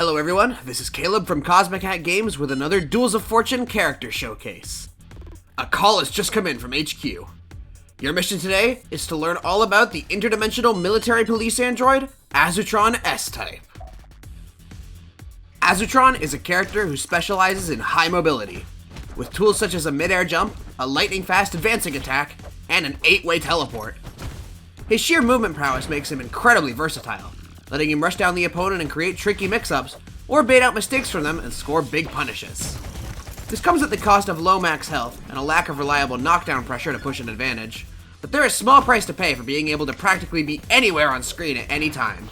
Hello everyone, this is Caleb from Cosmic Hat Games with another Duels of Fortune character showcase. A call has just come in from HQ. Your mission today is to learn all about the interdimensional military police android, AZUTRON S-Type. AZUTRON is a character who specializes in high mobility, with tools such as a mid-air jump, a lightning-fast advancing attack, and an 8-way teleport. His sheer movement prowess makes him incredibly versatile, letting him rush down the opponent and create tricky mix-ups, or bait out mistakes from them and score big punishes. This comes at the cost of low max health and a lack of reliable knockdown pressure to push an advantage, but there is a small price to pay for being able to practically be anywhere on screen at any time.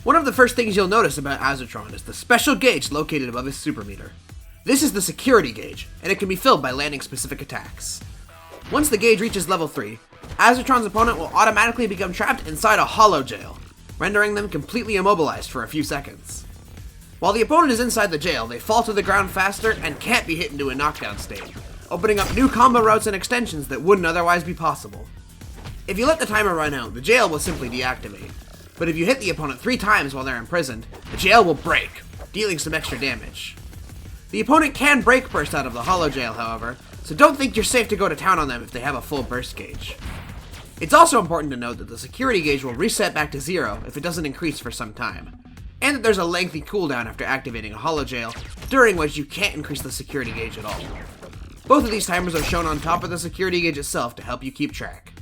One of the first things you'll notice about AZUTRON is the special gauge located above his super meter. This is the security gauge, and it can be filled by landing specific attacks. Once the gauge reaches level 3, AZUTRON's opponent will automatically become trapped inside a hollow jail, rendering them completely immobilized for a few seconds. While the opponent is inside the jail, they fall to the ground faster and can't be hit into a knockdown state, opening up new combo routes and extensions that wouldn't otherwise be possible. If you let the timer run out, the jail will simply deactivate, but if you hit the opponent 3 times while they're imprisoned, the jail will break, dealing some extra damage. The opponent can break burst out of the hollow jail, however, so don't think you're safe to go to town on them if they have a full burst gauge. It's also important to note that the security gauge will reset back to 0 if it doesn't increase for some time, and that there's a lengthy cooldown after activating a hollow jail, during which you can't increase the security gauge at all. Both of these timers are shown on top of the security gauge itself to help you keep track.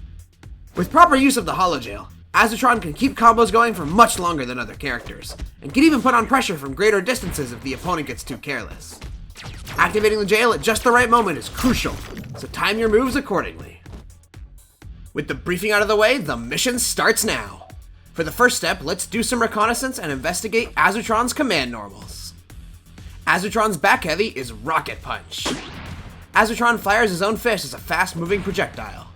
With proper use of the hollow jail, AZUTRON can keep combos going for much longer than other characters, and can even put on pressure from greater distances if the opponent gets too careless. Activating the jail at just the right moment is crucial, so time your moves accordingly. With the briefing out of the way, the mission starts now. For the first step, let's do some reconnaissance and investigate AZUTRON's command normals. AZUTRON's back heavy is Rocket Punch. AZUTRON fires his own fist as a fast-moving projectile.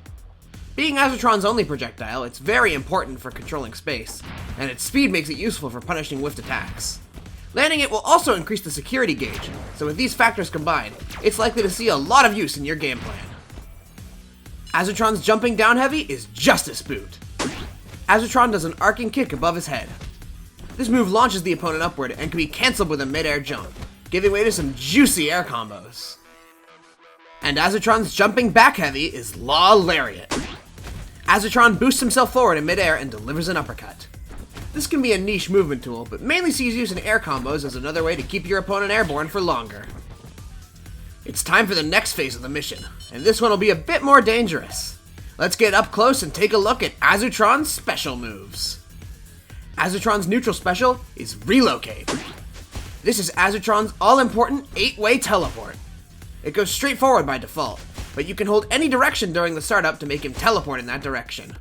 Being AZUTRON's only projectile, it's very important for controlling space, and its speed makes it useful for punishing whiffed attacks. Landing it will also increase the security gauge, so with these factors combined, it's likely to see a lot of use in your game plan. AZUTRON's jumping down heavy is Justice Boot. AZUTRON does an arcing kick above his head. This move launches the opponent upward and can be cancelled with a mid-air jump, giving way to some juicy air combos. And AZUTRON's jumping back heavy is Law Lariat. AZUTRON boosts himself forward in mid-air and delivers an uppercut. This can be a niche movement tool, but mainly sees use in air combos as another way to keep your opponent airborne for longer. It's time for the next phase of the mission, and this one will be a bit more dangerous. Let's get up close and take a look at AZUTRON's special moves. AZUTRON's neutral special is Relocate. This is AZUTRON's all-important 8-way teleport. It goes straight forward by default, but you can hold any direction during the startup to make him teleport in that direction.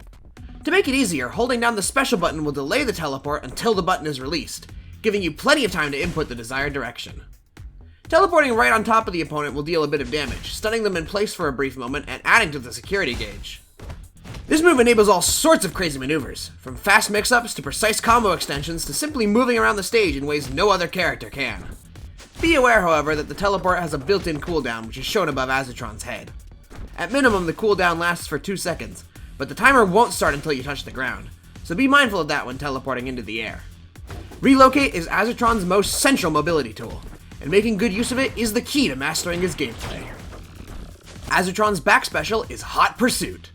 To make it easier, holding down the special button will delay the teleport until the button is released, giving you plenty of time to input the desired direction. Teleporting right on top of the opponent will deal a bit of damage, stunning them in place for a brief moment and adding to the security gauge. This move enables all sorts of crazy maneuvers, from fast mix-ups to precise combo extensions to simply moving around the stage in ways no other character can. Be aware, however, that the teleport has a built-in cooldown which is shown above AZUTRON's head. At minimum, the cooldown lasts for 2 seconds, but the timer won't start until you touch the ground, so be mindful of that when teleporting into the air. Relocate is AZUTRON's most central mobility tool, and making good use of it is the key to mastering his gameplay. AZUTRON's back special is Hot Pursuit.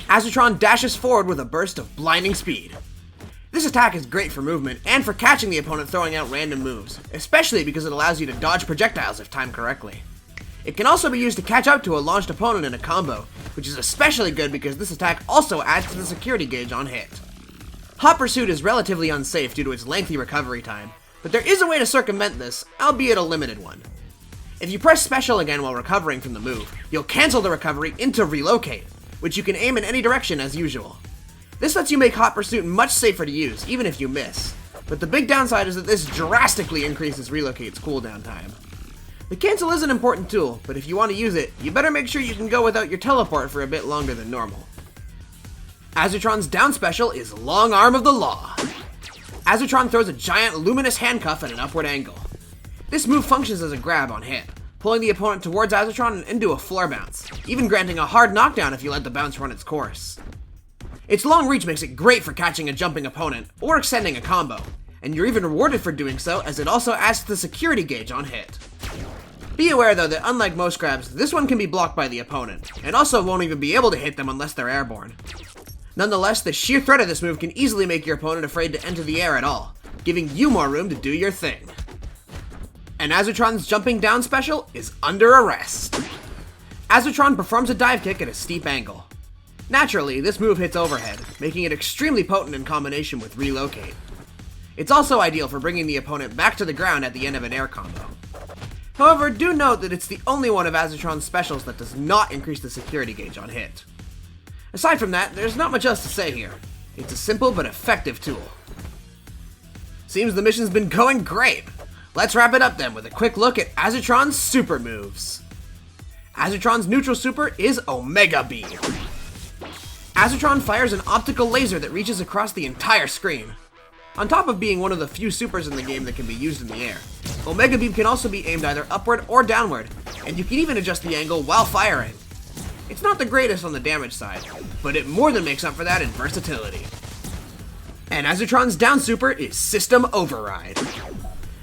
AZUTRON dashes forward with a burst of blinding speed. This attack is great for movement and for catching the opponent throwing out random moves, especially because it allows you to dodge projectiles if timed correctly. It can also be used to catch up to a launched opponent in a combo, which is especially good because this attack also adds to the security gauge on hit. Hot Pursuit is relatively unsafe due to its lengthy recovery time, but there is a way to circumvent this, albeit a limited one. If you press special again while recovering from the move, you'll cancel the recovery into Relocate, which you can aim in any direction as usual. This lets you make Hot Pursuit much safer to use, even if you miss, but the big downside is that this drastically increases Relocate's cooldown time. The cancel is an important tool, but if you want to use it, you better make sure you can go without your teleport for a bit longer than normal. AZUTRON's down special is Long Arm of the Law. AZUTRON throws a giant luminous handcuff at an upward angle. This move functions as a grab on hit, pulling the opponent towards AZUTRON and into a floor bounce, even granting a hard knockdown if you let the bounce run its course. Its long reach makes it great for catching a jumping opponent, or extending a combo, and you're even rewarded for doing so as it also asks the security gauge on hit. Be aware though that unlike most grabs, this one can be blocked by the opponent, and also won't even be able to hit them unless they're airborne. Nonetheless, the sheer threat of this move can easily make your opponent afraid to enter the air at all, giving you more room to do your thing. And AZUTRON's jumping down special is under arrest. AZUTRON performs a dive kick at a steep angle. Naturally, this move hits overhead, making it extremely potent in combination with relocate. It's also ideal for bringing the opponent back to the ground at the end of an air combo. However, do note that it's the only one of AZUTRON's specials that does not increase the security gauge on hit. Aside from that, there's not much else to say here. It's a simple but effective tool. Seems the mission's been going great! Let's wrap it up then with a quick look at AZUTRON's super moves. AZUTRON's neutral super is Omega Beam. AZUTRON fires an optical laser that reaches across the entire screen. On top of being one of the few supers in the game that can be used in the air, Omega Beam can also be aimed either upward or downward, and you can even adjust the angle while firing. It's not the greatest on the damage side, but it more than makes up for that in versatility. And AZUTRON's down super is System Override.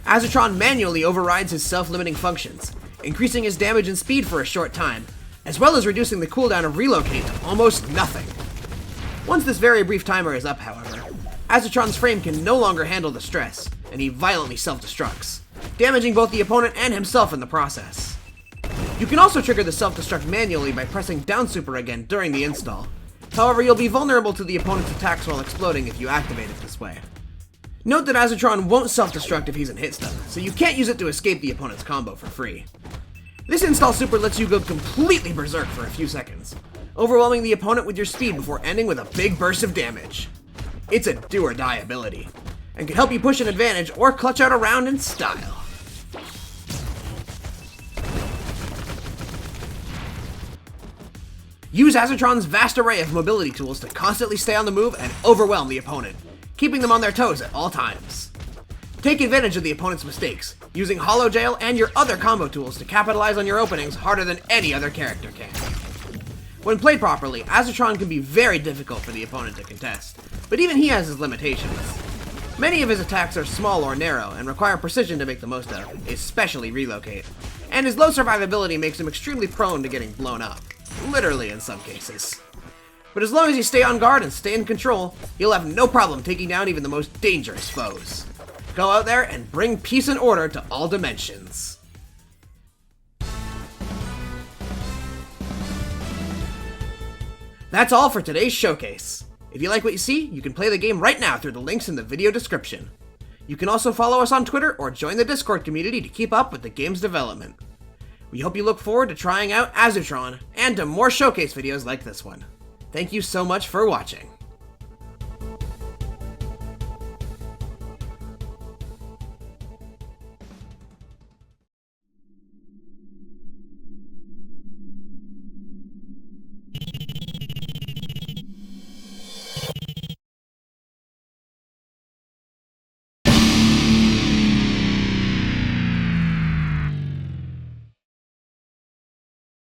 AZUTRON manually overrides his self-limiting functions, increasing his damage and speed for a short time, as well as reducing the cooldown of relocate to almost nothing. Once this very brief timer is up, however, AZUTRON's frame can no longer handle the stress, and he violently self-destructs, damaging both the opponent and himself in the process. You can also trigger the self-destruct manually by pressing down super again during the install. However, you'll be vulnerable to the opponent's attacks while exploding if you activate it this way. Note that AZUTRON won't self-destruct if he's in hit stun, so you can't use it to escape the opponent's combo for free. This install super lets you go completely berserk for a few seconds, overwhelming the opponent with your speed before ending with a big burst of damage. It's a do-or-die ability, and can help you push an advantage or clutch out a round in style. Use AZUTRON's vast array of mobility tools to constantly stay on the move and overwhelm the opponent, keeping them on their toes at all times. Take advantage of the opponent's mistakes, using Hollow Jail and your other combo tools to capitalize on your openings harder than any other character can. When played properly, AZUTRON can be very difficult for the opponent to contest, but even he has his limitations. Many of his attacks are small or narrow and require precision to make the most of, especially relocate, and his low survivability makes him extremely prone to getting blown up, literally in some cases. But as long as you stay on guard and stay in control, you'll have no problem taking down even the most dangerous foes. Go out there and bring peace and order to all dimensions. That's all for today's showcase. If you like what you see, you can play the game right now through the links in the video description. You can also follow us on Twitter or join the Discord community to keep up with the game's development. We hope you look forward to trying out AZUTRON and to more showcase videos like this one. Thank you so much for watching.